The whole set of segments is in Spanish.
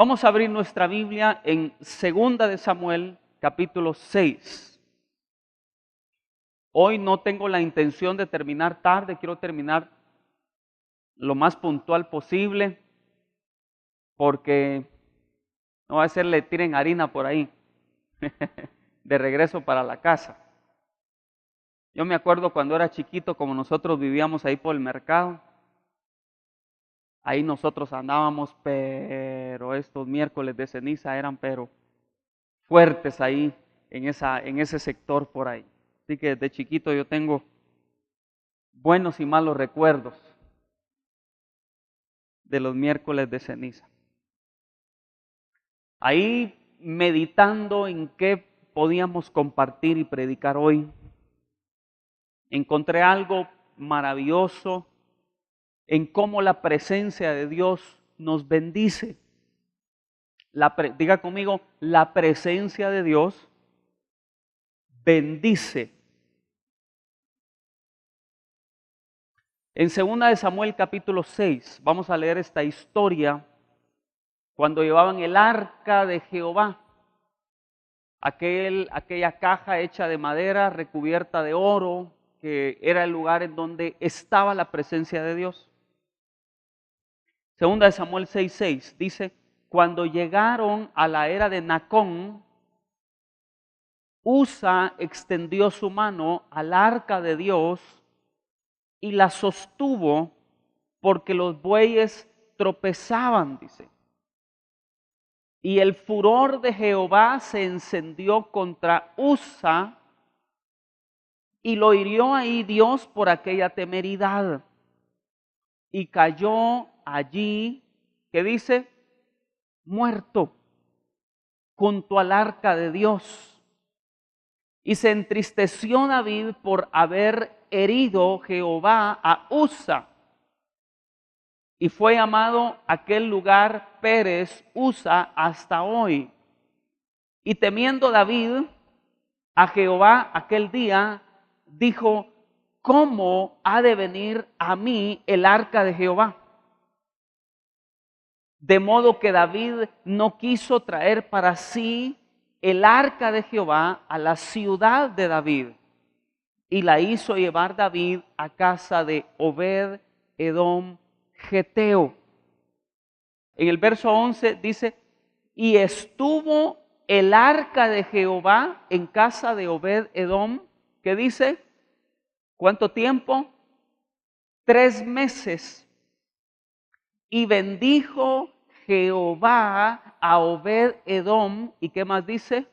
Vamos a abrir nuestra Biblia en 2 de Samuel, capítulo 6. Hoy no tengo la intención de terminar tarde, quiero terminar lo más puntual posible, porque no va a ser le tiren harina por ahí, de regreso para la casa. Yo me acuerdo cuando era chiquito, como nosotros vivíamos ahí por el mercado, ahí nosotros andábamos, pero estos miércoles de ceniza eran fuertes ahí en ese sector por ahí. Así que desde chiquito yo tengo buenos y malos recuerdos de los miércoles de ceniza. Ahí meditando en qué podíamos compartir y predicar hoy, encontré algo maravilloso en cómo la presencia de Dios nos bendice. Diga conmigo, la presencia de Dios bendice. En 2 de Samuel capítulo 6 vamos a leer esta historia cuando llevaban el arca de Jehová, aquella caja hecha de madera recubierta de oro, que era el lugar en donde estaba la presencia de Dios. 2 de Samuel 6:6 dice: cuando llegaron a la era de Nacón, Usa extendió su mano al arca de Dios y la sostuvo porque los bueyes tropezaban, dice. Y el furor de Jehová se encendió contra Usa y lo hirió ahí Dios por aquella temeridad. Y cayó allí, ¿qué dice? Muerto, junto al arca de Dios. Y se entristeció David por haber herido Jehová a Usa. Y fue llamado aquel lugar Pérez Usa hasta hoy. Y temiendo David a Jehová aquel día, dijo: ¿cómo ha de venir a mí el arca de Jehová? De modo que David no quiso traer para sí el arca de Jehová a la ciudad de David, y la hizo llevar David a casa de Obed Edom Geteo. En el verso 11 dice: y estuvo el arca de Jehová en casa de Obed Edom, que dice, ¿cuánto tiempo? 3 meses. Y bendijo Jehová a Obed Edom, ¿y qué más dice?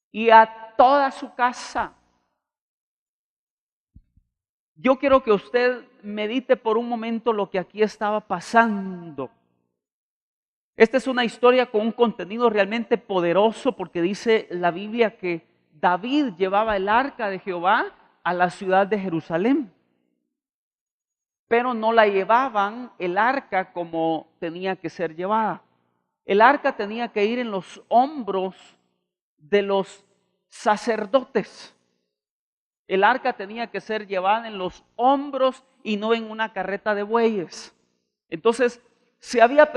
Y a toda su casa. Yo quiero que usted medite por un momento lo que aquí estaba pasando. Esta es una historia con un contenido realmente poderoso, porque dice la Biblia que David llevaba el arca de Jehová a la ciudad de Jerusalén, pero no la llevaban el arca como tenía que ser llevada. El arca tenía que ir en los hombros de los sacerdotes. El arca tenía que ser llevada en los hombros y no en una carreta de bueyes. Entonces se habían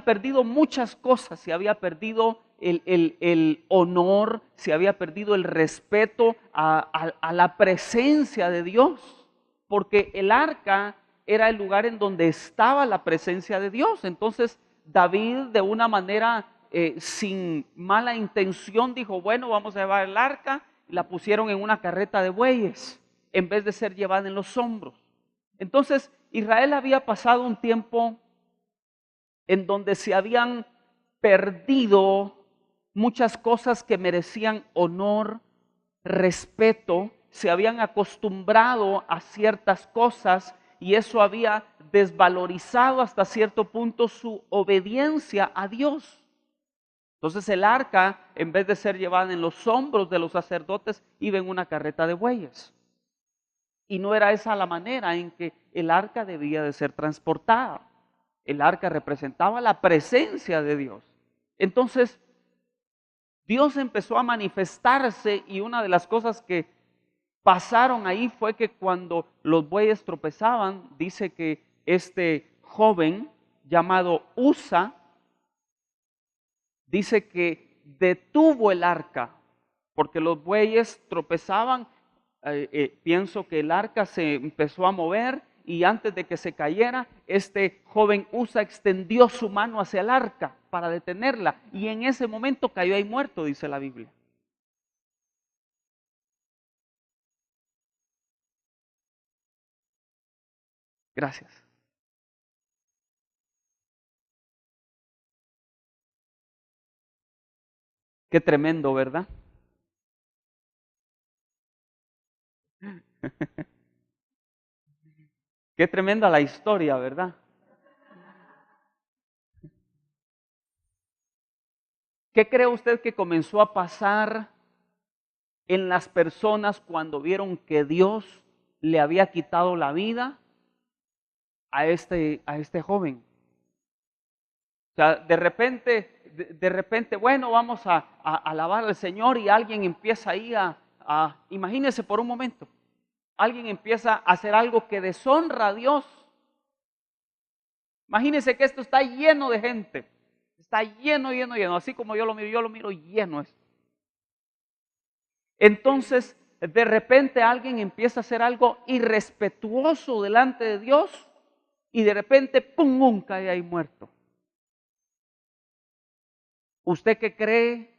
perdido muchas cosas. Se había perdido el honor, se había perdido el respeto a la presencia de Dios, porque el arca era el lugar en donde estaba la presencia de Dios. Entonces David, de una manera sin mala intención, dijo: bueno, vamos a llevar el arca. Y la pusieron en una carreta de bueyes en vez de ser llevada en los hombros. Entonces Israel había pasado un tiempo en donde se habían perdido muchas cosas que merecían honor, respeto. Se habían acostumbrado a ciertas cosas y eso había desvalorizado hasta cierto punto su obediencia a Dios. Entonces el arca, en vez de ser llevada en los hombros de los sacerdotes, iba en una carreta de bueyes. Y no era esa la manera en que el arca debía de ser transportada. El arca representaba la presencia de Dios. Entonces Dios empezó a manifestarse, y una de las cosas que pasaron ahí fue que cuando los bueyes tropezaban, dice que este joven llamado Usa dice que detuvo el arca, porque los bueyes tropezaban. Pienso que el arca se empezó a mover y antes de que se cayera, este joven Usa extendió su mano hacia el arca para detenerla y en ese momento cayó ahí muerto, dice la Biblia. Gracias. Qué tremendo, ¿verdad? Qué tremenda la historia, ¿verdad? ¿Qué cree usted que comenzó a pasar en las personas cuando vieron que Dios le había quitado la vida a este joven? O sea, de repente, bueno, vamos a alabar al Señor y alguien empieza ahí imagínese por un momento, alguien empieza a hacer algo que deshonra a Dios. Imagínese que esto está lleno de gente, está lleno, lleno, lleno, así como yo lo miro lleno esto. Entonces, de repente alguien empieza a hacer algo irrespetuoso delante de Dios y de repente, ¡pum!, cae ahí muerto. ¿Usted qué cree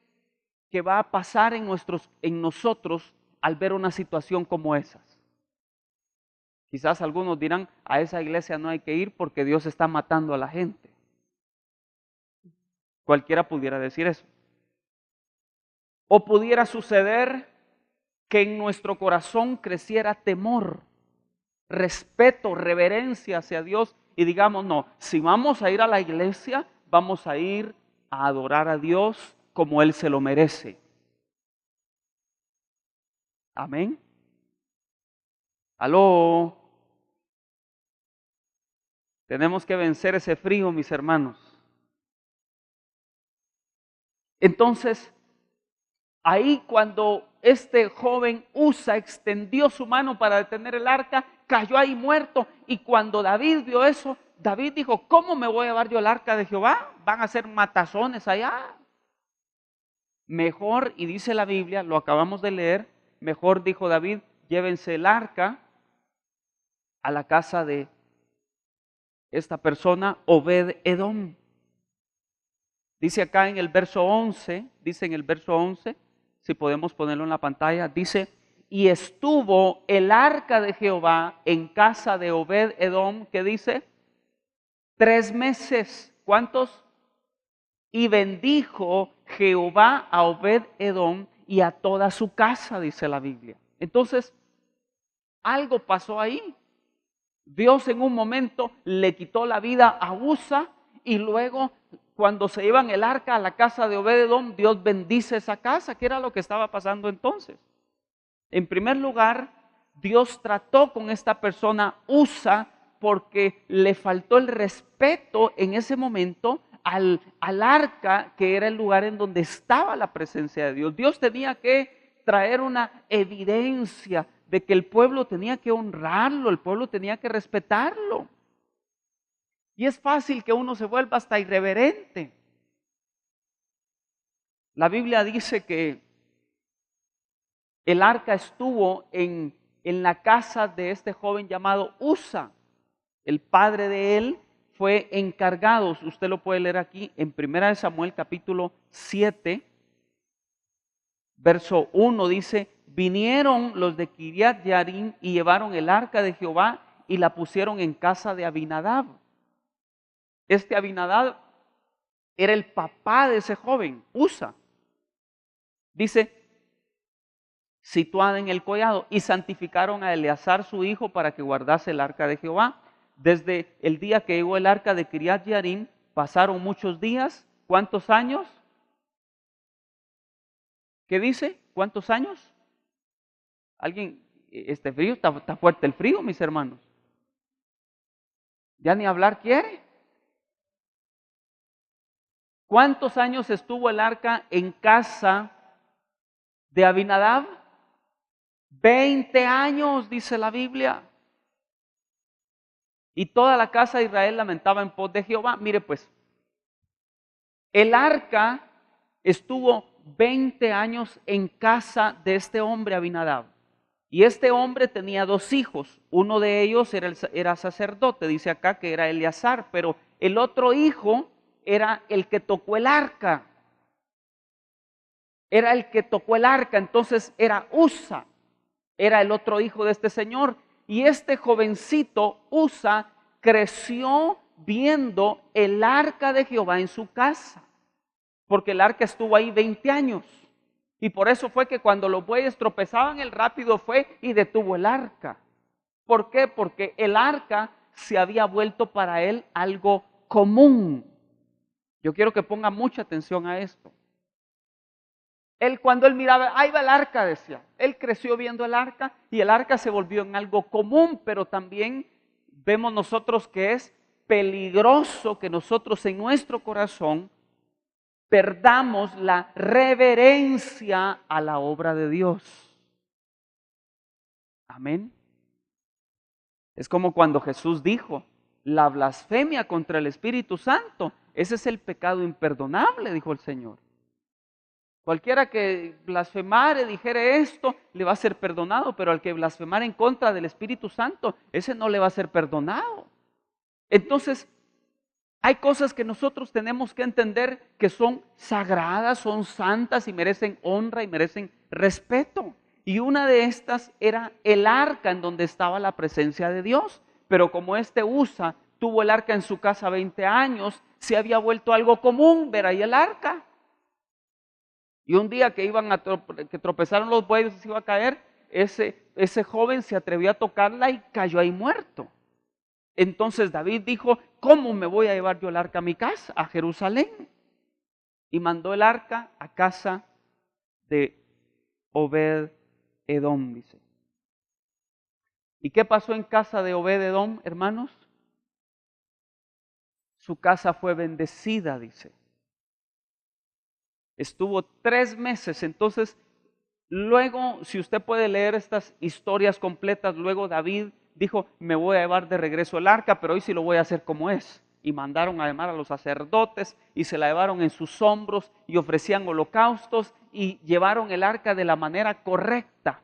que va a pasar en nosotros al ver una situación como esas? Quizás algunos dirán, a esa iglesia no hay que ir porque Dios está matando a la gente. Cualquiera pudiera decir eso. O pudiera suceder que en nuestro corazón creciera temor, respeto, reverencia hacia Dios y digamos, no, si vamos a ir a la iglesia, vamos a ir a adorar a Dios como Él se lo merece. Amén. Aló. Tenemos que vencer ese frío, mis hermanos. Entonces, ahí cuando este joven Usa extendió su mano para detener el arca, cayó ahí muerto. Y cuando David vio eso, David dijo, ¿cómo me voy a llevar yo el arca de Jehová? Van a ser matazones allá. Mejor, y dice la Biblia, lo acabamos de leer, mejor dijo David, llévense el arca a la casa de esta persona, Obed Edom. Dice acá en el verso 11, si podemos ponerlo en la pantalla, dice, y estuvo el arca de Jehová en casa de Obed Edom, ¿qué dice? 3 meses. ¿Cuántos? Y bendijo Jehová a Obed Edom y a toda su casa, dice la Biblia. Entonces, algo pasó ahí. Dios en un momento le quitó la vida a Usa y luego cuando se llevan el arca a la casa de Obed-Edom, Dios bendice esa casa. ¿Qué era lo que estaba pasando entonces? En primer lugar, Dios trató con esta persona Usa porque le faltó el respeto en ese momento al arca, que era el lugar en donde estaba la presencia de Dios. Dios tenía que traer una evidencia de que el pueblo tenía que honrarlo, el pueblo tenía que respetarlo. Y es fácil que uno se vuelva hasta irreverente. La Biblia dice que el arca estuvo en la casa de este joven llamado Usa. El padre de él fue encargado, usted lo puede leer aquí en 1 Samuel capítulo 7, verso 1 dice, vinieron los de Kiriat Yarim y llevaron el arca de Jehová y la pusieron en casa de Abinadab. Este Abinadab era el papá de ese joven, Usa. Dice, situada en el collado, y santificaron a Eleazar su hijo para que guardase el arca de Jehová. Desde el día que llegó el arca de Kiriat Yarim, pasaron muchos días. ¿Cuántos años? ¿Qué dice? ¿Cuántos años? ¿Alguien? Este frío, está fuerte el frío, mis hermanos. Ya ni hablar quiere. ¿Cuántos años estuvo el arca en casa de Abinadab? 20 años, dice la Biblia. Y toda la casa de Israel lamentaba en pos de Jehová. Mire pues, el arca estuvo 20 años en casa de este hombre Abinadab. Y este hombre tenía 2 hijos. Uno de ellos era sacerdote, dice acá que era Eleazar, pero el otro hijo era el que tocó el arca. Era el que tocó el arca, entonces era Usa, era el otro hijo de este señor. Y este jovencito, Usa, creció viendo el arca de Jehová en su casa, porque el arca estuvo ahí 20 años. Y por eso fue que cuando los bueyes tropezaban, él rápido fue y detuvo el arca. ¿Por qué? Porque el arca se había vuelto para él algo común. Yo quiero que ponga mucha atención a esto. Cuando él miraba, ahí va el arca, decía. Él creció viendo el arca y el arca se volvió en algo común, pero también vemos nosotros que es peligroso que nosotros en nuestro corazón perdamos la reverencia a la obra de Dios. Amén. Es como cuando Jesús dijo, la blasfemia contra el Espíritu Santo, ese es el pecado imperdonable, dijo el Señor. Cualquiera que blasfemare, dijere esto, le va a ser perdonado, pero al que blasfemare en contra del Espíritu Santo, ese no le va a ser perdonado. Entonces, hay cosas que nosotros tenemos que entender que son sagradas, son santas y merecen honra y merecen respeto. Y una de estas era el arca en donde estaba la presencia de Dios. Pero como Usa tuvo el arca en su casa 20 años, se había vuelto algo común ver ahí el arca. Y un día que que tropezaron los bueyes y se iba a caer, ese joven se atrevió a tocarla y cayó ahí muerto. Entonces David dijo, ¿cómo me voy a llevar yo el arca a mi casa, a Jerusalén? Y mandó el arca a casa de Obed-Edom, dice. ¿Y qué pasó en casa de Obed-Edom, hermanos? Su casa fue bendecida, dice. Estuvo 3 meses, entonces luego, si usted puede leer estas historias completas, luego David dijo, me voy a llevar de regreso el arca, pero hoy sí lo voy a hacer como es. Y mandaron a llamar a los sacerdotes y se la llevaron en sus hombros y ofrecían holocaustos y llevaron el arca de la manera correcta.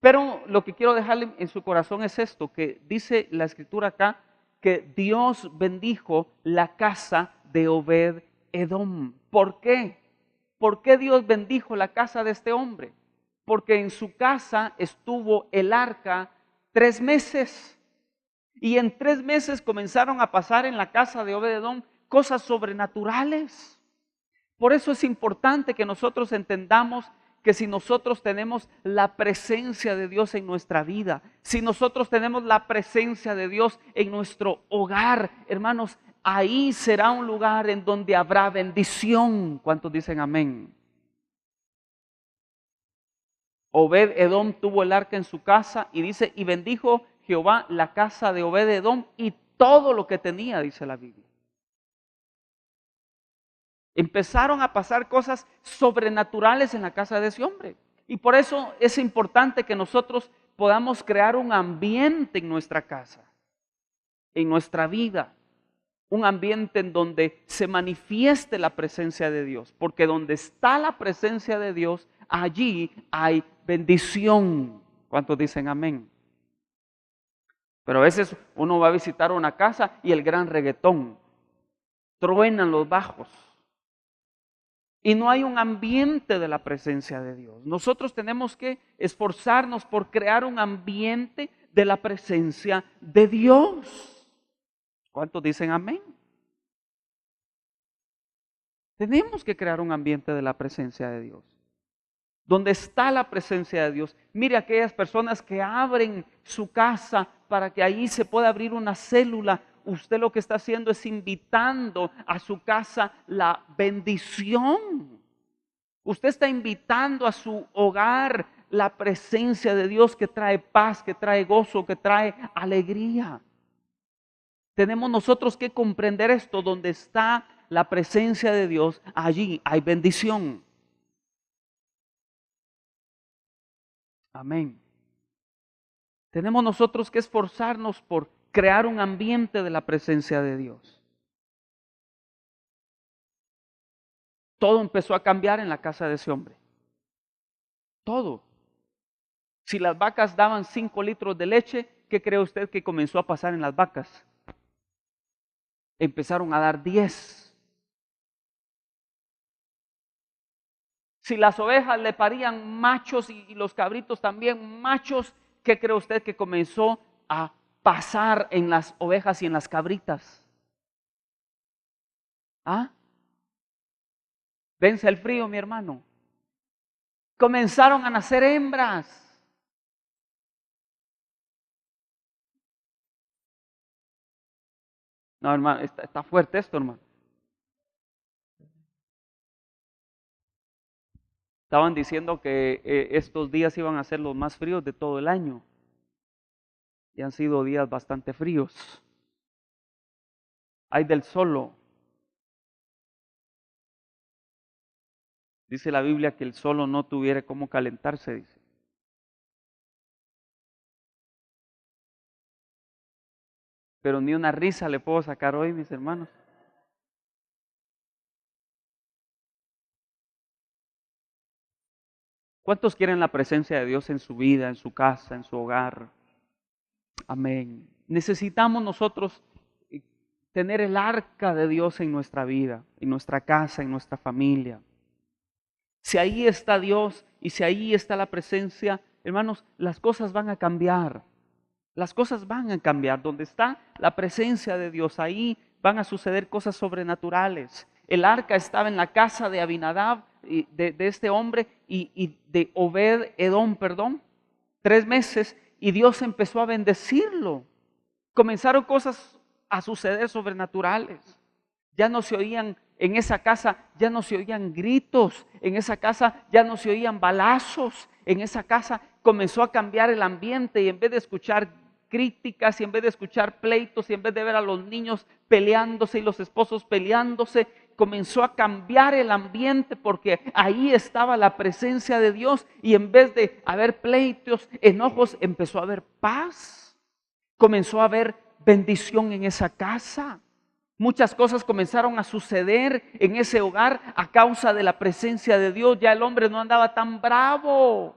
Pero lo que quiero dejarle en su corazón es esto, que dice la escritura acá, que Dios bendijo la casa de Obed-Edom. ¿Por qué? ¿Por qué Dios bendijo la casa de este hombre? Porque en su casa estuvo el arca 3 meses. Y en 3 meses comenzaron a pasar en la casa de Obed-Edom cosas sobrenaturales. Por eso es importante que nosotros entendamos que si nosotros tenemos la presencia de Dios en nuestra vida, si nosotros tenemos la presencia de Dios en nuestro hogar, hermanos, ahí será un lugar en donde habrá bendición. ¿Cuántos dicen amén? Obed-Edom tuvo el arca en su casa y dice, y bendijo Jehová la casa de Obed-Edom y todo lo que tenía, dice la Biblia. Empezaron a pasar cosas sobrenaturales en la casa de ese hombre. Y por eso es importante que nosotros podamos crear un ambiente en nuestra casa, en nuestra vida. Un ambiente en donde se manifieste la presencia de Dios. Porque donde está la presencia de Dios, allí hay bendición. ¿Cuántos dicen amén? Pero a veces uno va a visitar una casa y el gran reggaetón. Truenan los bajos. Y no hay un ambiente de la presencia de Dios. Nosotros tenemos que esforzarnos por crear un ambiente de la presencia de Dios. ¿Cuántos dicen amén? Tenemos que crear un ambiente de la presencia de Dios. Donde está la presencia de Dios. Mire aquellas personas que abren su casa para que allí se pueda abrir una célula. Usted lo que está haciendo es invitando a su casa la bendición. Usted está invitando a su hogar la presencia de Dios que trae paz, que trae gozo, que trae alegría. Tenemos nosotros que comprender esto, donde está la presencia de Dios, allí hay bendición. Amén. Tenemos nosotros que esforzarnos por crear un ambiente de la presencia de Dios. todo empezó a cambiar en la casa de ese hombre. Todo. Si las vacas daban 5 litros de leche, ¿qué cree usted que comenzó a pasar en las vacas? Empezaron a dar 10. Si las ovejas le parían machos y los cabritos también machos, ¿qué cree usted que comenzó a pasar en las ovejas y en las cabritas? ¿Ah? Vence el frío, mi hermano. Comenzaron a nacer hembras. No, hermano, está fuerte esto, hermano. Estaban diciendo que estos días iban a ser los más fríos de todo el año. Y han sido días bastante fríos. Hay del solo. Dice la Biblia que el solo no tuviera cómo calentarse, dice. Pero ni una risa le puedo sacar hoy, mis hermanos. ¿Cuántos quieren la presencia de Dios en su vida, en su casa, en su hogar? Amén. Necesitamos nosotros tener el arca de Dios en nuestra vida, en nuestra casa, en nuestra familia. Si ahí está Dios y si ahí está la presencia, hermanos, las cosas van a cambiar. Las cosas van a cambiar. Donde está la presencia de Dios, ahí van a suceder cosas sobrenaturales. El arca estaba en la casa de Abinadab, de este hombre, y de Obed Edom, 3 meses, y Dios empezó a bendecirlo. Comenzaron cosas a suceder sobrenaturales. Ya no se oían, en esa casa ya no se oían gritos, en esa casa ya no se oían balazos, en esa casa comenzó a cambiar el ambiente y en vez de escuchar críticas y en vez de escuchar pleitos y en vez de ver a los niños peleándose y los esposos peleándose, comenzó a cambiar el ambiente porque ahí estaba la presencia de Dios y en vez de haber pleitos, enojos, empezó a haber paz, comenzó a haber bendición en esa casa. Muchas cosas comenzaron a suceder en ese hogar a causa de la presencia de Dios. Ya el hombre no andaba tan bravo.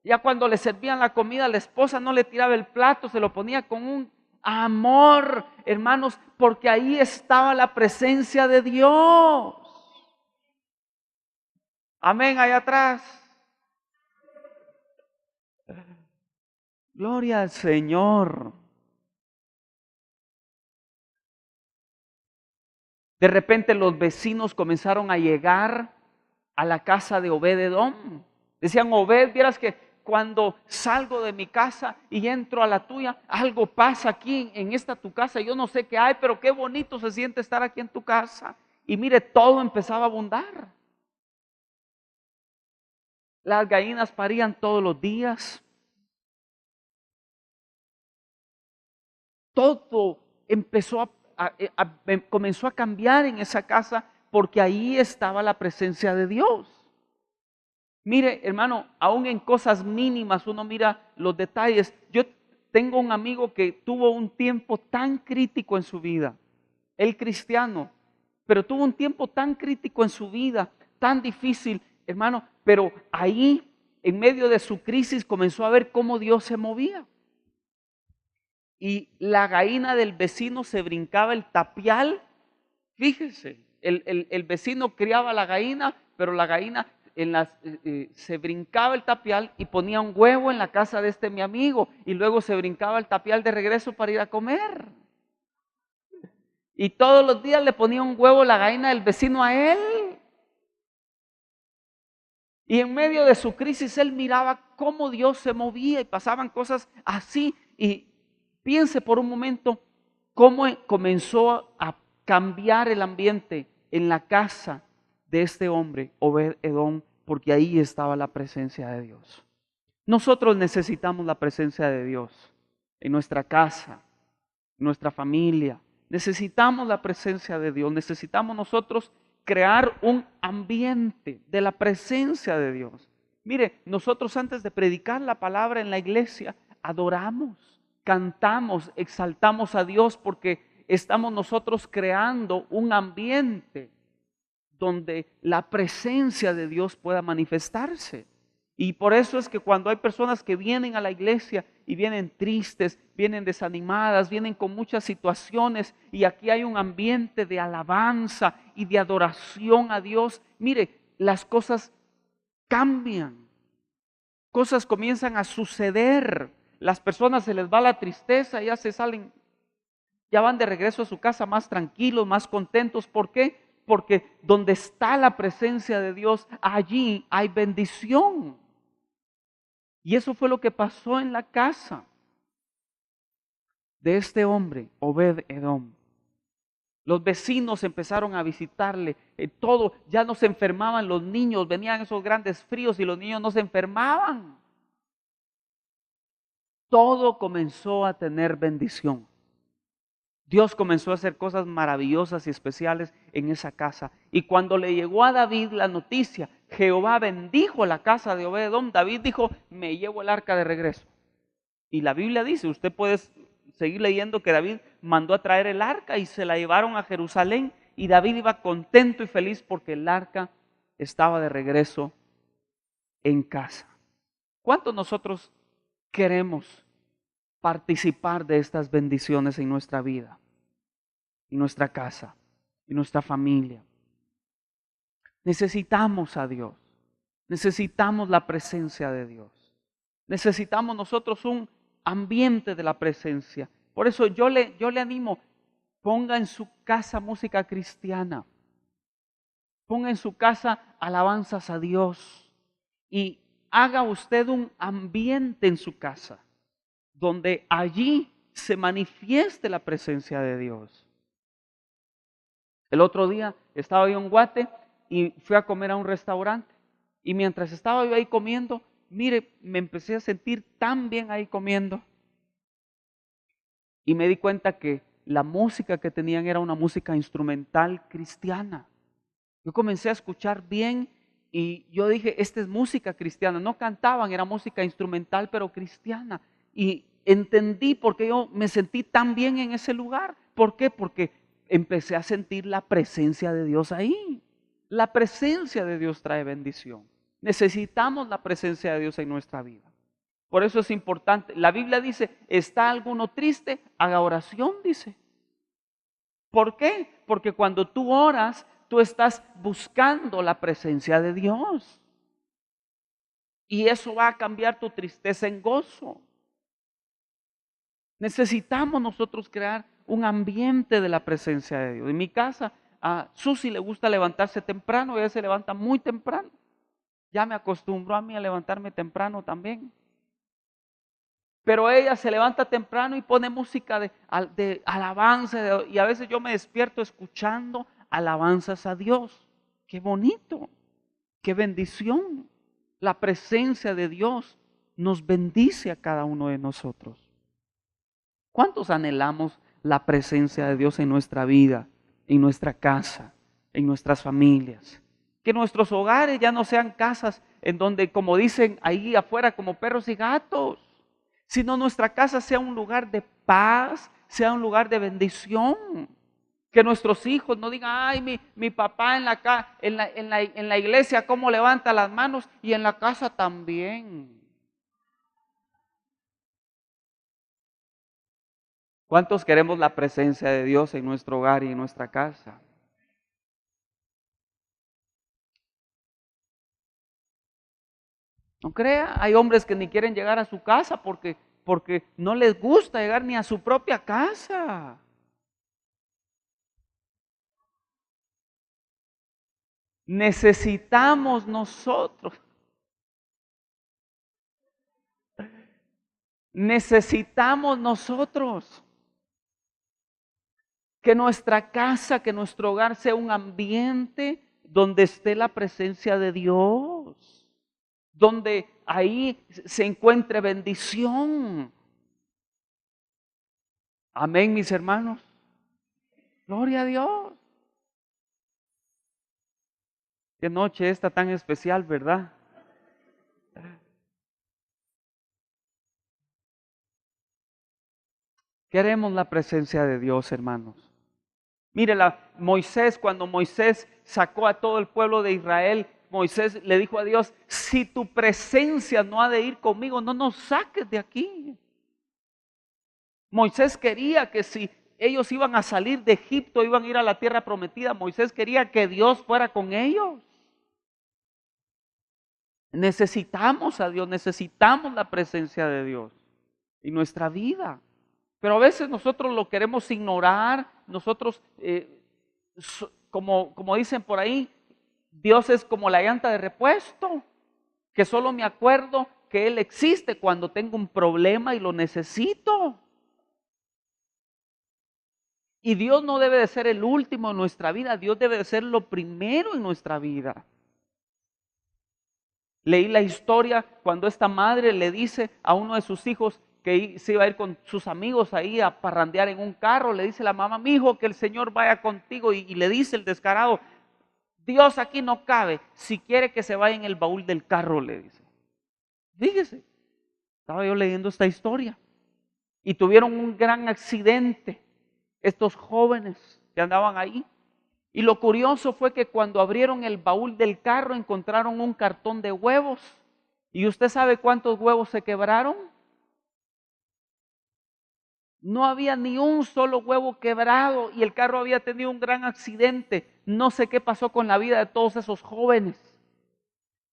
Ya cuando le servían la comida, la esposa no le tiraba el plato, se lo ponía con un amor, hermanos, porque ahí estaba la presencia de Dios. Amén, allá atrás. Gloria al Señor. De repente los vecinos comenzaron a llegar a la casa de Obed-Edom. Decían: Obed, vieras que cuando salgo de mi casa y entro a la tuya, algo pasa aquí en esta tu casa. Yo no sé qué hay, pero qué bonito se siente estar aquí en tu casa. Y mire, todo empezaba a abundar. Las gallinas parían todos los días. Todo empezó comenzó a cambiar en esa casa porque ahí estaba la presencia de Dios. Mire, hermano, aún en cosas mínimas uno mira los detalles. Yo tengo un amigo que tuvo un tiempo tan crítico en su vida, él cristiano, pero tuvo un tiempo tan crítico en su vida, tan difícil, hermano, pero ahí, en medio de su crisis, comenzó a ver cómo Dios se movía. Y la gallina del vecino se brincaba el tapial. Fíjese, el vecino criaba la gallina, pero la gallina se brincaba el tapial y ponía un huevo en la casa de mi amigo y luego se brincaba el tapial de regreso para ir a comer. Y todos los días le ponía un huevo la gallina del vecino a él. Y en medio de su crisis él miraba cómo Dios se movía y pasaban cosas así. Y piense por un momento cómo comenzó a cambiar el ambiente en la casa de este hombre, Obed-Edom, porque ahí estaba la presencia de Dios. Nosotros necesitamos la presencia de Dios en nuestra casa, en nuestra familia. Necesitamos la presencia de Dios. Necesitamos nosotros crear un ambiente de la presencia de Dios. Mire, nosotros antes de predicar la palabra en la iglesia, adoramos, cantamos, exaltamos a Dios porque estamos nosotros creando un ambiente donde la presencia de Dios pueda manifestarse. Y por eso es que cuando hay personas que vienen a la iglesia y vienen tristes, vienen desanimadas, vienen con muchas situaciones y aquí hay un ambiente de alabanza y de adoración a Dios, mire, las cosas cambian, cosas comienzan a suceder, las personas se les va la tristeza, ya se salen, ya van de regreso a su casa más tranquilos, más contentos. ¿Por qué? Porque donde está la presencia de Dios, allí hay bendición. Y eso fue lo que pasó en la casa de este hombre, Obed-Edom. Los vecinos empezaron a visitarle, todo, ya no se enfermaban los niños, venían esos grandes fríos y los niños no se enfermaban. Todo comenzó a tener bendición. Dios comenzó a hacer cosas maravillosas y especiales en esa casa. Y cuando le llegó a David la noticia, Jehová bendijo la casa de Obed-Edom, David dijo, me llevo el arca de regreso. Y la Biblia dice, usted puede seguir leyendo que David mandó a traer el arca y se la llevaron a Jerusalén. Y David iba contento y feliz porque el arca estaba de regreso en casa. ¿Cuántos nosotros queremos participar de estas bendiciones en nuestra vida, en nuestra casa, en nuestra familia? Necesitamos a Dios, necesitamos la presencia de Dios, necesitamos nosotros un ambiente de la presencia. Por eso yo le animo, ponga en su casa música cristiana, ponga en su casa alabanzas a Dios y haga usted un ambiente en su casa donde allí se manifieste la presencia de Dios. El otro día estaba yo en Guate y fui a comer a un restaurante. Y mientras estaba yo ahí comiendo, mire, me empecé a sentir tan bien ahí comiendo. Y me di cuenta que la música que tenían era una música instrumental cristiana. Yo comencé a escuchar bien y yo dije, esta es música cristiana. No cantaban, era música instrumental, pero cristiana. Y entendí por qué yo me sentí tan bien en ese lugar. ¿Por qué? Porque empecé a sentir la presencia de Dios ahí. La presencia de Dios trae bendición. Necesitamos la presencia de Dios en nuestra vida. Por eso es importante. La Biblia dice, ¿está alguno triste? Haga oración, dice. ¿Por qué? Porque cuando tú oras, tú estás buscando la presencia de Dios. Y eso va a cambiar tu tristeza en gozo. Necesitamos nosotros crear un ambiente de la presencia de Dios. En mi casa, a Susi le gusta levantarse temprano, ella se levanta muy temprano. Ya me acostumbró a mí a levantarme temprano también. Pero ella se levanta temprano y pone música de alabanza. Y a veces yo me despierto escuchando alabanzas a Dios. Qué bonito, qué bendición. La presencia de Dios nos bendice a cada uno de nosotros. ¿Cuántos anhelamos la presencia de Dios en nuestra vida, en nuestra casa, en nuestras familias? Que nuestros hogares ya no sean casas en donde, como dicen ahí afuera, como perros y gatos, sino nuestra casa sea un lugar de paz, sea un lugar de bendición. Que nuestros hijos no digan, ay, mi papá en la iglesia cómo levanta las manos y en la casa también. ¿Cuántos queremos la presencia de Dios en nuestro hogar y en nuestra casa? No crea, hay hombres que ni quieren llegar a su casa porque no les gusta llegar ni a su propia casa. Necesitamos nosotros que nuestra casa, que nuestro hogar sea un ambiente donde esté la presencia de Dios, donde ahí se encuentre bendición. Amén, mis hermanos. Gloria a Dios. Qué noche esta tan especial, ¿verdad? Queremos la presencia de Dios, hermanos. Mire, cuando Moisés sacó a todo el pueblo de Israel, Moisés le dijo a Dios, si tu presencia no ha de ir conmigo, no nos saques de aquí. Moisés quería que si ellos iban a salir de Egipto, iban a ir a la tierra prometida, Moisés quería que Dios fuera con ellos. Necesitamos a Dios, necesitamos la presencia de Dios en nuestra vida. Pero a veces nosotros lo queremos ignorar, nosotros, como dicen por ahí, Dios es como la llanta de repuesto, que solo me acuerdo que Él existe cuando tengo un problema y lo necesito. Y Dios no debe de ser el último en nuestra vida, Dios debe de ser lo primero en nuestra vida. Leí la historia cuando esta madre le dice a uno de sus hijos que se iba a ir con sus amigos ahí a parrandear en un carro. Le dice la mamá, mi hijo, que el Señor vaya contigo. Y le dice el descarado, Dios aquí no cabe. Si quiere que se vaya en el baúl del carro, le dice. Fíjese, estaba yo leyendo esta historia. Y tuvieron un gran accidente estos jóvenes que andaban ahí. Y lo curioso fue que cuando abrieron el baúl del carro encontraron un cartón de huevos. ¿Y usted sabe cuántos huevos se quebraron? No había ni un solo huevo quebrado y el carro había tenido un gran accidente. No sé qué pasó con la vida de todos esos jóvenes.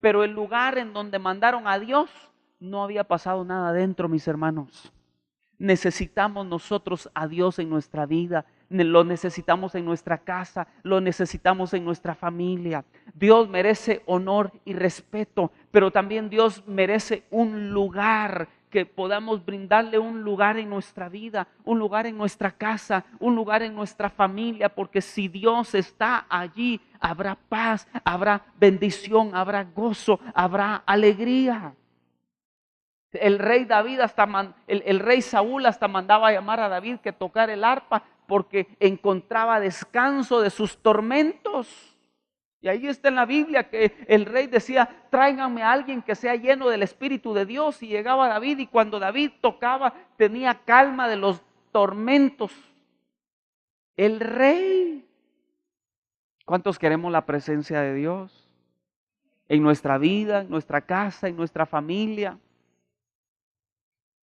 Pero el lugar en donde mandaron a Dios no había pasado nada adentro, mis hermanos. Necesitamos nosotros a Dios en nuestra vida, lo necesitamos en nuestra casa, lo necesitamos en nuestra familia. Dios merece honor y respeto, pero también Dios merece un lugar, que podamos brindarle un lugar en nuestra vida, un lugar en nuestra casa, un lugar en nuestra familia, porque si Dios está allí, habrá paz, habrá bendición, habrá gozo, habrá alegría. El rey David el rey Saúl hasta mandaba a llamar a David que tocara el arpa porque encontraba descanso de sus tormentos. Y ahí está en la Biblia que el rey decía, tráiganme a alguien que sea lleno del Espíritu de Dios. Y llegaba David y cuando David tocaba tenía calma de los tormentos. El rey. ¿Cuántos queremos la presencia de Dios en nuestra vida, en nuestra casa, en nuestra familia?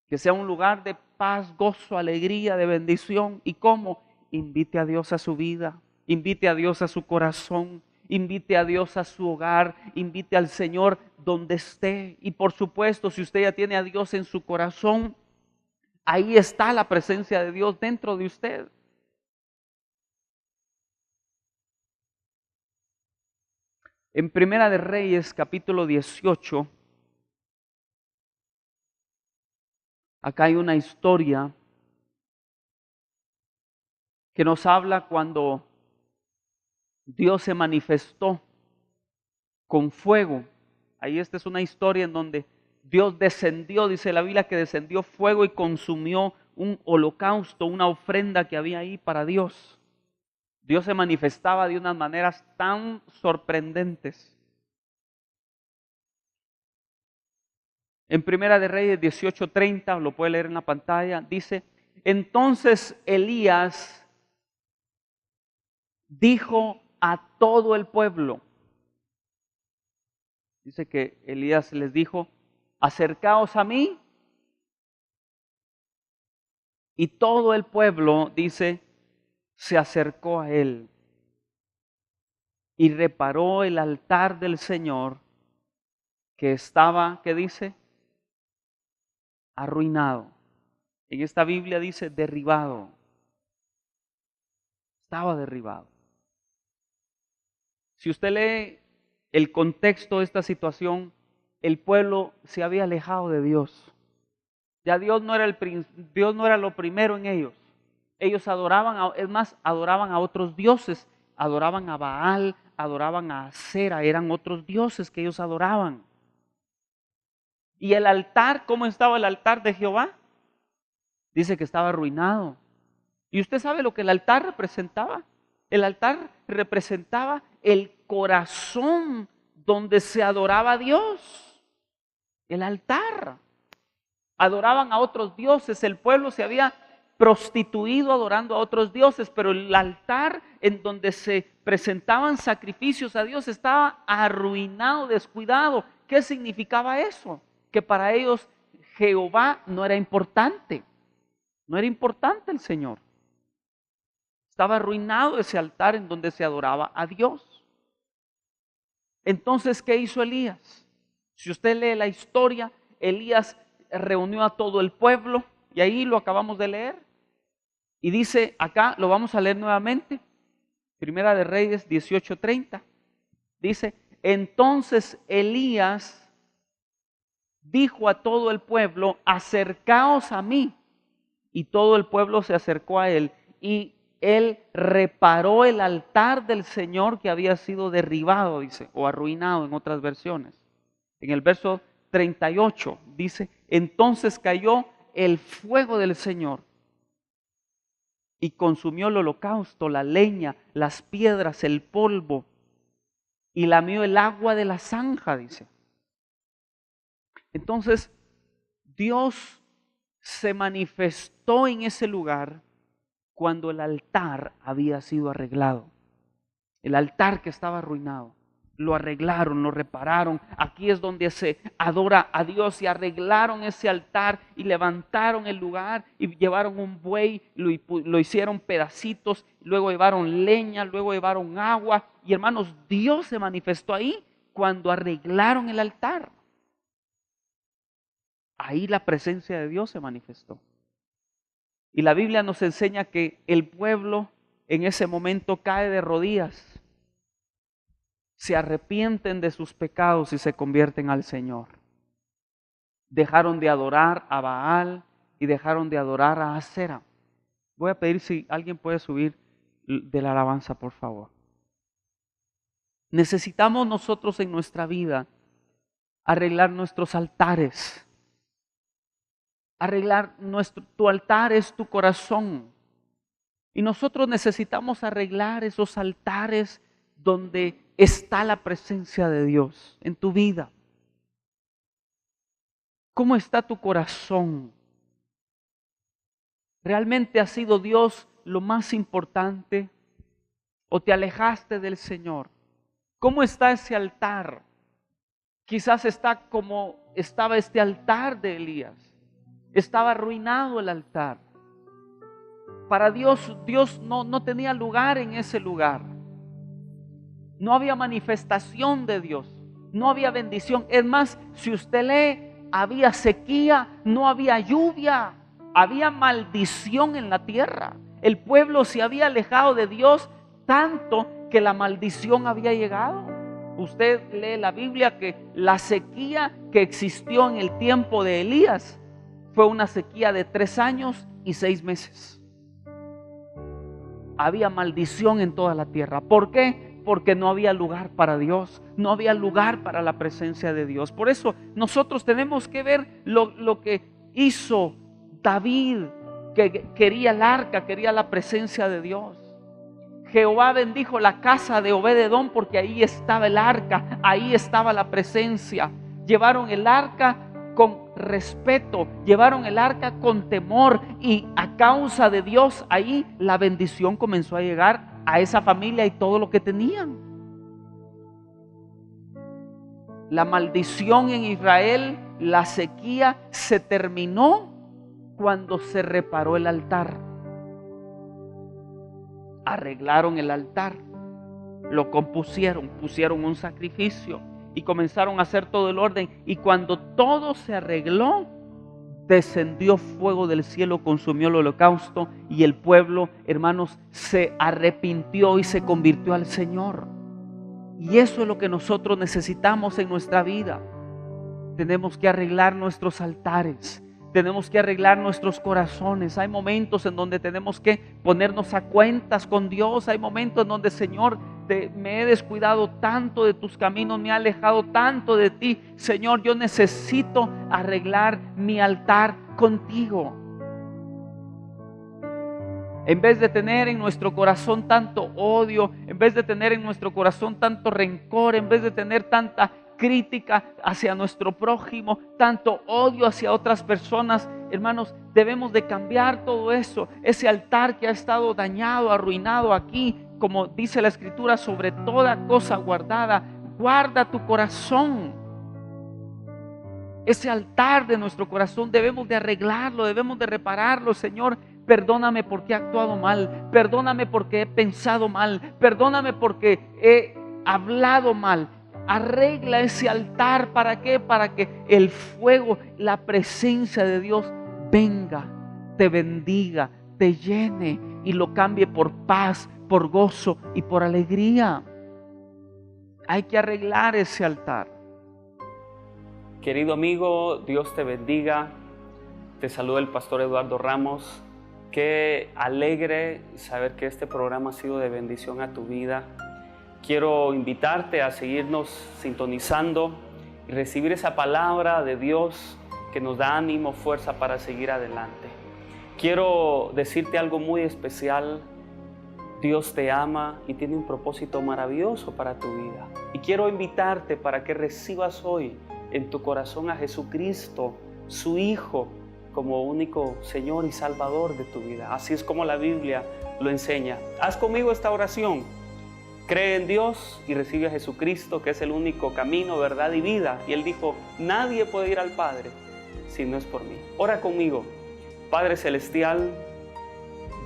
Que sea un lugar de paz, gozo, alegría, de bendición. ¿Y cómo? Invite a Dios a su vida, invite a Dios a su corazón, invite a Dios a su hogar, invite al Señor donde esté. Y por supuesto, si usted ya tiene a Dios en su corazón, ahí está la presencia de Dios dentro de usted. En Primera de Reyes, capítulo 18, acá hay una historia que nos habla cuando Dios se manifestó con fuego. Ahí esta es una historia en donde Dios descendió, dice la Biblia que descendió fuego y consumió un holocausto, una ofrenda que había ahí para Dios. Dios se manifestaba de unas maneras tan sorprendentes. En Primera de Reyes 18:30, lo puede leer en la pantalla, dice, entonces Elías dijo a todo el pueblo, dice que Elías les dijo, acercaos a mí, y todo el pueblo, dice, se acercó a él y reparó el altar del Señor que estaba, ¿qué dice? Arruinado. En esta Biblia dice derribado. Estaba derribado. Si usted lee el contexto de esta situación, el pueblo se había alejado de Dios. Ya Dios no era lo primero en ellos. Ellos adoraban, adoraban a otros dioses, adoraban a Baal, adoraban a Acera, eran otros dioses que ellos adoraban. Y el altar, ¿cómo estaba el altar de Jehová? Dice que estaba arruinado. ¿Y usted sabe lo que el altar representaba? El altar representaba el corazón donde se adoraba a Dios. El altar. Adoraban a otros dioses, el pueblo se había prostituido adorando a otros dioses, pero el altar en donde se presentaban sacrificios a Dios estaba arruinado, descuidado. ¿Qué significaba eso? Que para ellos Jehová no era importante. No era importante el Señor. Estaba arruinado ese altar en donde se adoraba a Dios. Entonces, ¿qué hizo Elías? Si usted lee la historia, Elías reunió a todo el pueblo y ahí lo acabamos de leer. Y dice acá, lo vamos a leer nuevamente, Primera de Reyes 18:30. Dice, entonces Elías dijo a todo el pueblo, acercaos a mí. Y todo el pueblo se acercó a él y él reparó el altar del Señor que había sido derribado, dice, o arruinado en otras versiones. En el verso 38 dice, entonces cayó el fuego del Señor y consumió el holocausto, la leña, las piedras, el polvo y lamió el agua de la zanja, dice. Entonces, Dios se manifestó en ese lugar cuando el altar había sido arreglado. El altar que estaba arruinado. Lo arreglaron, lo repararon. Aquí es donde se adora a Dios y arreglaron ese altar y levantaron el lugar y llevaron un buey, lo hicieron pedacitos, luego llevaron leña, luego llevaron agua. Y hermanos, Dios se manifestó ahí cuando arreglaron el altar. Ahí la presencia de Dios se manifestó. Y la Biblia nos enseña que el pueblo en ese momento cae de rodillas, se arrepienten de sus pecados y se convierten al Señor. Dejaron de adorar a Baal y dejaron de adorar a Asera. Voy a pedir si alguien puede subir de la alabanza, por favor. Necesitamos nosotros en nuestra vida arreglar nuestros altares. Arreglar tu altar es tu corazón. Y nosotros necesitamos arreglar esos altares donde está la presencia de Dios en tu vida. ¿Cómo está tu corazón? ¿Realmente ha sido Dios lo más importante? ¿O te alejaste del Señor? ¿Cómo está ese altar? Quizás está como estaba este altar de Elías. Estaba arruinado el altar. Para Dios, Dios no tenía lugar en ese lugar. No había manifestación de Dios. No había bendición. Es más, si usted lee, había sequía, no había lluvia. Había maldición en la tierra. El pueblo se había alejado de Dios tanto que la maldición había llegado. Usted lee la Biblia que la sequía que existió en el tiempo de Elías fue una sequía de 3 años y 6 meses. Había maldición en toda la tierra. ¿Por qué? Porque no había lugar para Dios. No había lugar para la presencia de Dios. Por eso nosotros tenemos que ver lo que hizo David, que quería el arca, quería la presencia de Dios. Jehová bendijo la casa de Obed-edom porque ahí estaba el arca, ahí estaba la presencia. Llevaron el arca con respeto, llevaron el arca con temor y a causa de Dios ahí la bendición comenzó a llegar a esa familia y todo lo que tenían. La maldición en Israel, la sequía se terminó cuando se reparó el altar. Arreglaron el altar, lo compusieron, pusieron un sacrificio y comenzaron a hacer todo el orden. Y cuando todo se arregló, descendió fuego del cielo, consumió el holocausto y el pueblo, hermanos, se arrepintió y se convirtió al Señor. Y eso es lo que nosotros necesitamos en nuestra vida. Tenemos que arreglar nuestros altares. Tenemos que arreglar nuestros corazones. Hay momentos en donde tenemos que ponernos a cuentas con Dios. Hay momentos en donde, Señor, me he descuidado tanto de tus caminos, me he alejado tanto de ti. Señor, yo necesito arreglar mi altar contigo. En vez de tener en nuestro corazón tanto odio, en vez de tener en nuestro corazón tanto rencor, en vez de tener tanta crítica hacia nuestro prójimo, tanto odio hacia otras personas, hermanos, debemos de cambiar todo eso, ese altar que ha estado dañado, arruinado aquí, como dice la Escritura, sobre toda cosa guardada, guarda tu corazón. Ese altar de nuestro corazón debemos de arreglarlo, debemos de repararlo. Señor, perdóname porque he actuado mal, perdóname porque he pensado mal, perdóname porque he hablado mal. Arregla ese altar, ¿para qué? Para que el fuego, la presencia de Dios venga, te bendiga, te llene y lo cambie por paz, por gozo y por alegría. Hay que arreglar ese altar. Querido amigo, Dios te bendiga. Te saluda el pastor Eduardo Ramos. Qué alegre saber que este programa ha sido de bendición a tu vida. Quiero invitarte a seguirnos sintonizando y recibir esa palabra de Dios que nos da ánimo, fuerza para seguir adelante. Quiero decirte algo muy especial. Dios te ama y tiene un propósito maravilloso para tu vida. Y quiero invitarte para que recibas hoy en tu corazón a Jesucristo, su Hijo, como único Señor y Salvador de tu vida. Así es como la Biblia lo enseña. Haz conmigo esta oración. Cree en Dios y recibe a Jesucristo, que es el único camino, verdad y vida. Y Él dijo, nadie puede ir al Padre si no es por mí. Ora conmigo. Padre Celestial,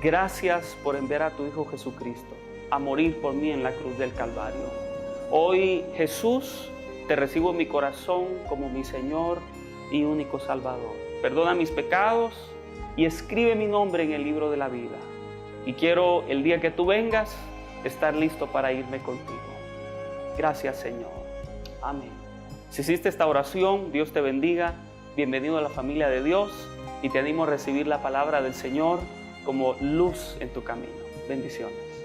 gracias por enviar a tu Hijo Jesucristo a morir por mí en la cruz del Calvario. Hoy, Jesús, te recibo en mi corazón como mi Señor y único Salvador. Perdona mis pecados y escribe mi nombre en el libro de la vida. Y quiero, el día que tú vengas, estar listo para irme contigo. Gracias, Señor. Amén. Si hiciste esta oración, Dios te bendiga. Bienvenido a la familia de Dios y te animo a recibir la palabra del Señor como luz en tu camino. Bendiciones.